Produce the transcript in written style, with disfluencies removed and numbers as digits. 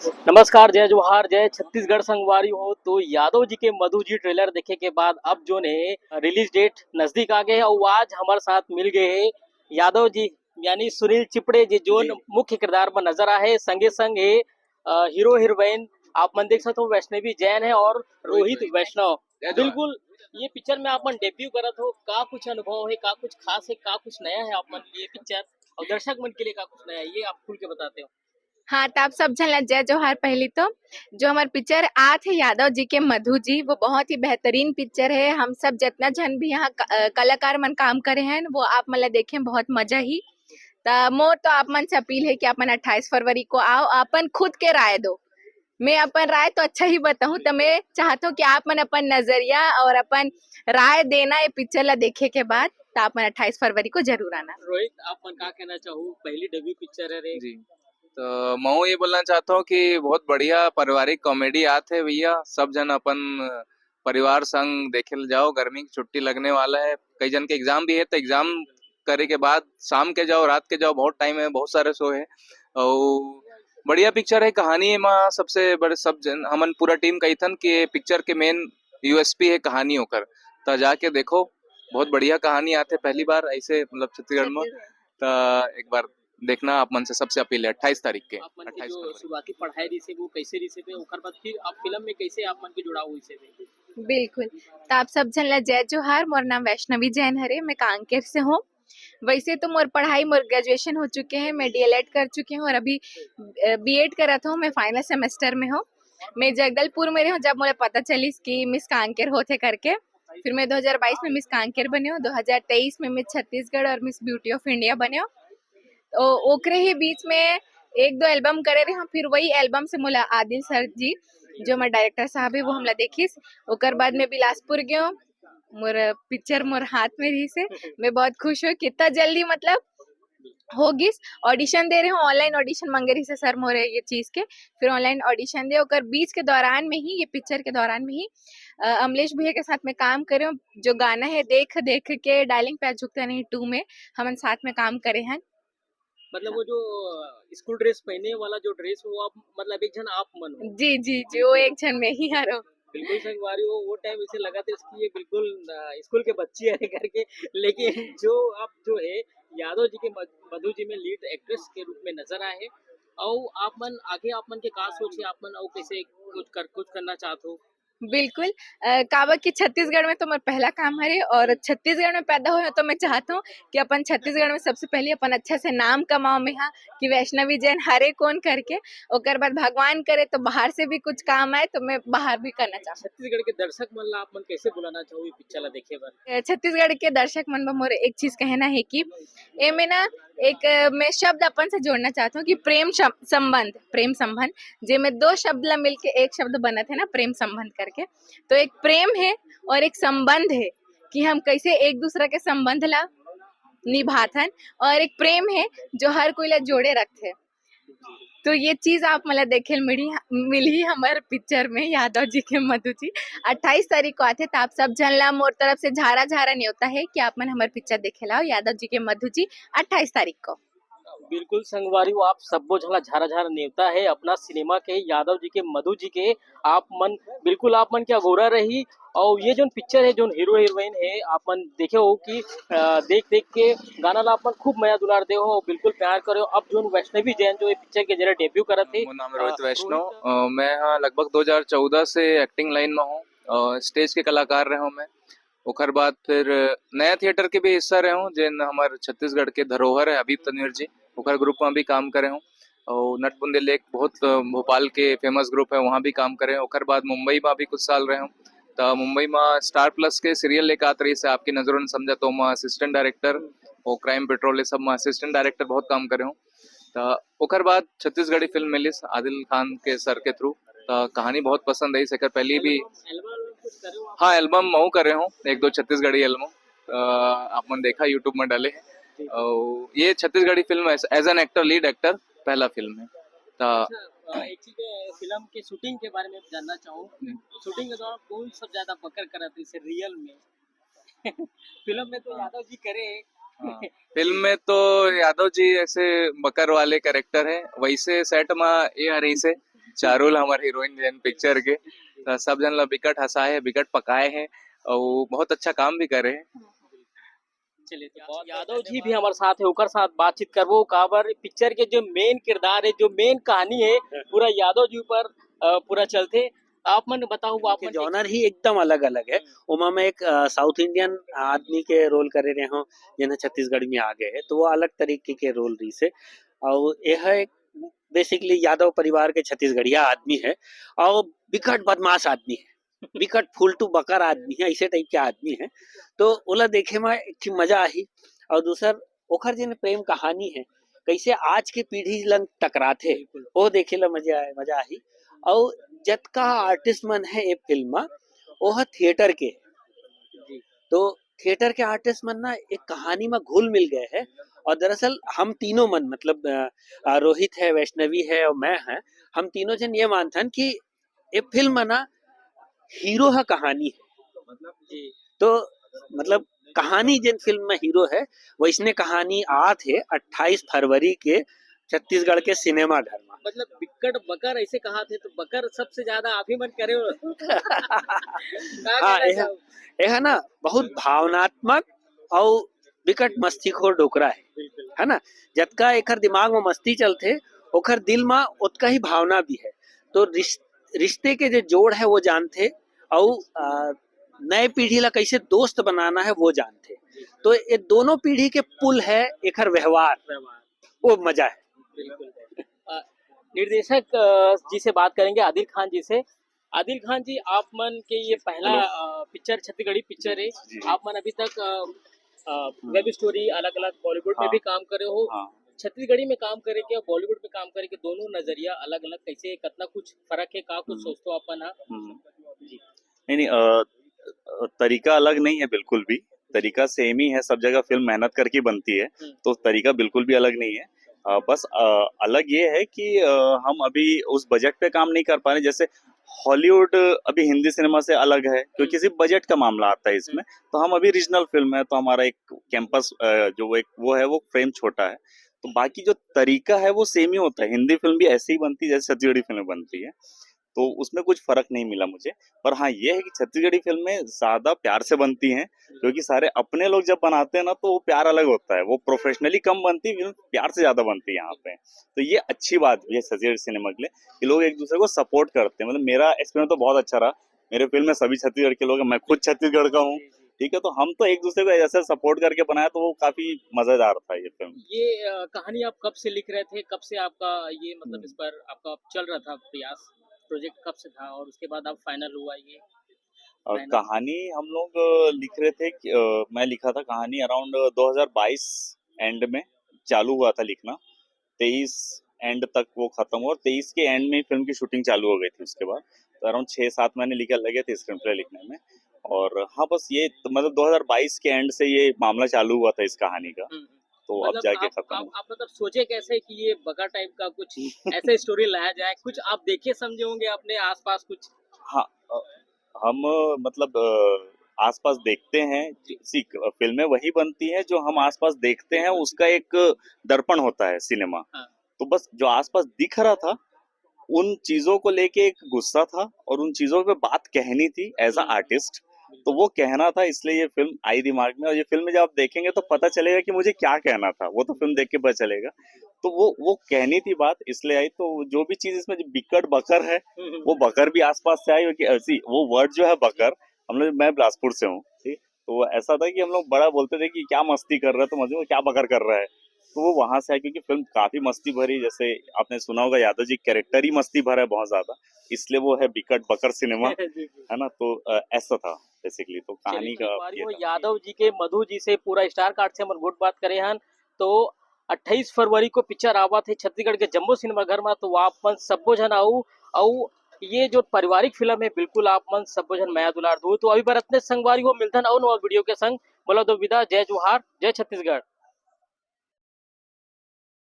नमस्कार, जय जोहार, जय छत्तीसगढ़ संगवारी हो। तो यादव जी के मधु जी ट्रेलर देखे के बाद अब जो ने रिलीज डेट नजदीक आ गए है और आज हमारे साथ मिल गए है यादव जी यानी सुनील चिपड़े जी जो मुख्य किरदार में नजर आए संगे संग है हीरो हीरोइन आप मन देख सकते हो वैष्णवी जैन है और रोहित वैष्णव। बिल्कुल ये पिक्चर में आप मन डेब्यू करत हो का कुछ अनुभव है का कुछ खास है का कुछ नया है आप मन ये पिक्चर और दर्शक मन के लिए का कुछ नया है ये आप खुल के बताते हो। हाँ तो आप सब झन ला जय जोहार। पहली तो जो हमार पिक्चर आत है यादव जी के मधु जी वो बहुत ही बेहतरीन पिक्चर है। हम सब जितना जन भी यहाँ कलाकार मन काम करे हैं वो आप मन ला देखे बहुत मजा ही। मोर तो आप मन से अपील है कि अपन 28 फरवरी को आओ अपन खुद के राय दो। मैं अपन राय तो अच्छा ही बताऊं तो मैं चाहता हूँ कि आप मन अपन नजरिया और अपन राय देना ये पिक्चर ला देखे के बाद तो आप मन 28 फरवरी को जरूर आना। रोहित आप मन का कहना चाहूँ पहली डेब्यू पिक्चर है रे। जी। तो मैं ये बोलना चाहता हूँ कि बहुत बढ़िया पारिवारिक कॉमेडी आत है भैया। सब जन अपन परिवार संग देखे जाओ। गर्मी की छुट्टी लगने वाला है, कई जन के एग्जाम भी है तो एग्जाम करे के बाद शाम के जाओ रात के जाओ, बहुत टाइम है, बहुत सारे शो है और बढ़िया पिक्चर है। कहानी में सबसे बड़े सब जन हमन पूरा टीम कही थन कि पिक्चर के मेन यूएसपी है कहानी होकर। तो जाके देखो, बहुत बढ़िया कहानी आते पहली बार ऐसे मतलब छत्तीसगढ़ में। तो एक बार देखना आप मन से सबसे अपील है 28 तारीख के। आप मन की 28 जो फरवरी शुरुआती पढ़ाई रही से वो कैसे रही से पे ओकर बाद फिर आप फिल्म में कैसे आप मन के जुड़ाव हुई से पे। बिल्कुल। तो आप सब झन ला जय जोहार। मोर नाम वैष्णवी जैन हरे, मैं कांकेर से हूँ। वैसे तो मोर पढ़ाई मोर ग्रेजुएशन हो चुके हैं, मैं डीएलएड कर चुकी हूँ और अभी बीएड करत हूँ। मैं फाइनल सेमेस्टर में हूँ। मैं जगदलपुर में रही हूँ जब मुझे पता चली कि मिस कांकेर होते करके। फिर मैं 2022 में मिस कांकेर बनी हूँ, 2023 में मिस छत्तीसगढ़ और मिस ब्यूटी ऑफ इंडिया बने हूँ। तो ओकरे ही बीच में एक दो एल्बम करे रहे हम। फिर वही एल्बम से मोला आदिल सर जी जो हमारे डायरेक्टर साहब है वो हमला देखिस। ओकर बाद में बिलासपुर गयो, मोर पिक्चर मोर हाथ में रही से मैं बहुत खुश हूँ कितना जल्दी मतलब होगिस। ऑडिशन दे रहे हो, ऑनलाइन ऑडिशन मांगे रही से सर मोरे ये चीज के। फिर ऑनलाइन ऑडिशन दे ओकर बीच के दौरान में ही ये पिक्चर के दौरान में ही अमलेश भैया के साथ में काम करे हूँ। जो गाना है देख देख के डार्लिंग प्यार झुकता नहीं 2 में हम साथ में काम करे हैं। मतलब वो जो स्कूल ड्रेस पहने वाला जो ड्रेस वो आप मतलब एक जन आप मन हो। जी जी जी वो एक क्षण में ही हारो। बिल्कुल संगवारी हो वो टाइम इसे लगा था इसकी ये बिल्कुल स्कूल के बच्ची है करके। लेकिन जो आप जो है यादव जी के मधु जी में लीड एक्ट्रेस के रूप में नजर आए हैं और आप मन आगे आप मन के का सोचे आप मन और कैसे कुछ करना चाहते हो। बिल्कुल। कावा की छत्तीसगढ़ में तो मेरा पहला काम है और छत्तीसगढ़ में पैदा हुए तो मैं चाहता हूँ कि अपन छत्तीसगढ़ में सबसे पहले अपन अच्छा से नाम कमाओ में यहाँ कि वैष्णवी जैन हरे कौन करके। ओकर बाद भगवान करे तो बाहर से भी कुछ काम आए तो मैं बाहर भी करना चाहूँ। छत्तीसगढ़ के दर्शक मन ला आप मन कैसे बुलाना चाहो ये पिक्चर ला देखे बर। छत्तीसगढ़ के दर्शक मन में मोर एक चीज कहना है कि ए में ना एक मैं शब्द अपन से जोड़ना चाहता हूँ कि प्रेम संबंध जे में दो शब्द ला मिलके एक शब्द बना थे ना प्रेम संबंध करके। तो एक प्रेम है और एक संबंध है कि हम कैसे एक दूसरे के संबंध ला निभाथन और एक प्रेम है जो हर कोई ला जोड़े रखते। तो ये चीज आप मला देखे मिली हमारे पिक्चर में यादव जी के मधु जी 28 तारीख को आते। तो आप सब जन ला मोर तरफ से झारा झारा न्योता है कि आप मन हमारे पिक्चर देखे लाओ यादव जी के मधु जी 28 तारीख को। बिल्कुल संगवारी आप सबो झला झारा झारा नेवता है अपना सिनेमा के यादव जी के मधु जी के आप मन बिल्कुल आप मन के अगोरा रही। और ये जो पिक्चर है जो हीरो हीरोइन है आप मन देखे हो कि देख देख के गाना ला आप मन खूब मया दुलार दे हो बिल्कुल प्यार करे हो। अब जो वैष्णवी जैन जो ये पिक्चर के जरा डेब्यू करा थे। मेरा नाम है रोहित वैष्णव। मैं हाँ लगभग 2014 से एक्टिंग लाइन में हूँ। स्टेज के कलाकार रहे हूँ मैं। ओकर बाद फिर नया थिएटर के भी हिस्सा रहे हूँ जिन हमारे छत्तीसगढ़ के धरोहर है अबीब तनवीर जी ओकर ग्रुप में भी काम करे हूँ। और नटबुंदेल एक बहुत भोपाल के फेमस ग्रुप है वहाँ भी काम करे हैं। ओकर बाद मुंबई में भी कुछ साल रहे हूँ। तो मुंबई में स्टार प्लस के सीरियल लेकर आत रही से आपकी नज़रों ने समझा तो मैं असिस्टेंट डायरेक्टर और क्राइम पेट्रोल ये सब में असिस्टेंट डायरेक्टर बहुत काम करे हूँ। तो ओकर बाद छत्तीसगढ़ी फिल्म मिलिस आदिल खान के सर के थ्रू। तो कहानी बहुत पसंद आई सेकर पहली भी। हाँ एल्बम मऊ करे हूँ एक दो छत्तीसगढ़ी एल्बम आप मन देखा यूट्यूब में डाले हैं। और ये Chhattisgarhi film as an actor lead actor पहला फिल्म है। तो एक चीज फिल्म के शूटिंग के बारे में जानना चाहूँ। शूटिंग के दौरान कौन सब ज्यादा पकड़ करा था इसे रियल में। फिल्म में तो यादव जी करे। हाँ, फिल्म में तो यादव जी ऐसे बकर वाले कैरेक्टर है वैसे सेट में ये हरी से चारुल हमारे हीरोइन जैन पिक्चर के सब जन ला बिकट हंसाए है, बिकट पकाए हैं और वो बहुत अच्छा काम भी करे हैं। चलिए तो यादव जी भी हमारे साथ है, ओकर साथ बातचीत करबो काबर पिक्चर के जो मेन किरदार है, जो मेन कहानी है, पूरा यादव जी ऊपर पूरा चलते। आप मन बताओ, आप के मन जॉनर ही एकदम अलग अलग है। उमा में एक साउथ इंडियन आदमी के रोल करे रहे हो जिन्हें छत्तीसगढ़ में आ गए है, तो वो अलग तरीके के रोल रही से। और यह एक बेसिकली यादव परिवार के छत्तीसगढ़िया आदमी है और बिकट बदमाश आदमी है, बिकट फुलटू बकर आदमी है, ऐसे टाइप के आदमी है। तो ओला देखे में एक ठे मजा आही। और दूसर ओखर जिन प्रेम कहानी है कैसे आज के पीढ़ी लंग टकराथे, वो देखे ला मजा आही। और जतका आर्टिस्ट मन है ये फिल्म में वह थिएटर के है। तो थिएटर के आर्टिस्ट मन ना एक कहानी में घुल मिल गए हैं। और दरअसल हम तीनों मन मतलब रोहित है, वैष्णवी है और मैं है, हम तीनों जन ये मानथन कि ये फिल्म ना हीरो है कहानी है। तो मतलब कहानी जिन फिल्म में हीरो है वैसने कहानी आत है 28 फरवरी के छत्तीसगढ़ के सिनेमा घर में। मतलब बिक्कट बकर ऐसे कहा थे, तो बकर सबसे ज्यादा आप ही मन करे हो। हाँ, यह ना बहुत भावनात्मक और बिकट मस्तीखोर डोकरा है ना। जतका एकर दिमाग में मस्ती चलते ओकर दिल में उतका ही भावना भी है। तो रिश्ते के जो जोड़ है वो जानते और नए पीढ़ी ला कैसे दोस्त बनाना है वो जानते। तो ये दोनों पीढ़ी के पुल है एकर व्यवहार, वो मजा है। निर्देशक जी से बात करेंगे, आदिल खान जी से। आदिल खान जी, आप मन के ये पहला पिक्चर छत्तीसगढ़ी पिक्चर है। आप मन अभी तक वेब स्टोरी अलग अलग बॉलीवुड में भी काम करे हो, छत्तीसगढ़ी में काम करे के और बॉलीवुड में काम करे के, दोनों नजरिया अलग अलग कैसे, कितना कुछ फर्क है, का कुछ सोचते हो अपन? नहीं, तरीका अलग नहीं है बिल्कुल भी, तरीका सेम ही है। सब जगह फिल्म मेहनत करके बनती है, तो तरीका बिल्कुल भी अलग नहीं है। बस अलग ये है कि हम अभी उस बजट पे काम नहीं कर पा रहे। जैसे हॉलीवुड अभी हिंदी सिनेमा से अलग है क्योंकि सिर्फ बजट का मामला आता है इसमें। तो हम अभी रीजनल फिल्म है, तो हमारा एक कैंपस जो एक वो है वो फ्रेम छोटा है, तो बाकी जो तरीका है वो सेम ही होता है। हिंदी फिल्म भी ऐसे ही बनती है जैसे छत्तीसगढ़ी फिल्म बनती है, तो उसमें कुछ फर्क नहीं मिला मुझे। पर हाँ, ये है कि छत्तीसगढ़ी फिल्में ज्यादा प्यार से बनती हैं, क्योंकि सारे अपने लोग जब बनाते हैं ना तो वो प्यार अलग होता है। वो प्रोफेशनली कम बनती है, प्यार से ज्यादा बनती है यहाँ पे। तो ये अच्छी बात भी है छत्तीसगढ़ी सिनेमा के लिए कि लोग एक दूसरे को सपोर्ट करते हैं। मतलब मेरा एक्सपीरियंस तो बहुत अच्छा रहा, मेरे फिल्म में सभी छत्तीसगढ़ के लोग हैं, मैं खुद छत्तीसगढ़ का हूँ, ठीक है। तो हम तो एक दूसरे को ऐसे सपोर्ट करके बनाया, तो वो काफी मजेदार था ये फिल्म। ये कहानी आप कब से लिख रहे थे, कब से आपका ये मतलब इस पर आपका चल रहा था प्रयास, प्रोजेक्ट कब से था और उसके बाद अब फाइनल हुआ ये? कहानी हम लोग लिख रहे थे कि, मैं लिखा था कहानी अराउंड 2022 एंड में चालू हुआ था लिखना, 23 एंड तक वो खत्म हुआ और 23 के एंड में फिल्म की शूटिंग चालू हो गई थी। उसके बाद तो अराउंड 6-7 महीने लगे थे स्क्रीन प्ले लिखने में। और हाँ, बस ये तो मतलब 2022 के एंड से ये मामला चालू हुआ था इस कहानी का, तो अब मतलब जाके खत्म हुआ। आप मतलब सोचे कैसे कि ये बगा टाइप का कुछ ऐसे स्टोरी लाया जाए? कुछ आप देखे समझे होंगे अपने आसपास कुछ? हाँ, हम मतलब आसपास देखते हैं। फिल्में वही बनती हैं जो हम आसपास देखते हैं, उसका एक दर्पण होता है सिनेमा। तो बस जो आसपास दिख रहा था उन चीजों को लेके एक गुस्सा था और उन चीजों पे बात कहनी थी एज अ आर्टिस्ट, तो वो कहना था, इसलिए ये फिल्म आई दिमाग में। और ये फिल्म जब आप देखेंगे तो पता चलेगा कि मुझे क्या कहना था, वो तो फिल्म देख के पता चलेगा। तो वो कहनी थी बात, इसलिए आई। तो जो भी चीज इसमें जो बिकट बकर है वो बकर भी आसपास से आई, क्योंकि ऐसी वो वर्ड जो है बकर, हम लोग, मैं बिलासपुर से हूँ, ठीक। तो ऐसा था कि हम लोग बड़ा बोलते थे कि क्या मस्ती कर रहा है, तो मुझे क्या बकर कर रहा है, तो वो वहां से आया। क्योंकि फिल्म काफी मस्ती भरी, जैसे आपने सुना होगा यादव जी कैरेक्टर ही मस्ती भरा है बहुत ज्यादा, इसलिए वो है बिकट बकर सिनेमा, है ना। तो ऐसा था बेसिकली। तो कहानी का ये था। यादव जी के मधु जी से पूरा स्टार कार्ड से हम गुड बात करे हन। तो 28 फरवरी को पिक्चर आवा थे छत्तीसगढ़ के जम्बो सिनेमा घर में, तो आप मन सब्बो जन आऊ। और ये जो पारिवारिक फिल्म है, बिल्कुल आप मन सब्बो जन माया दुलार दो। तो अभी बार अपने संगवारी हो मिलथन और नवा वीडियो के संग। बोला दो विदा, जय जोहार, जय छत्तीसगढ़।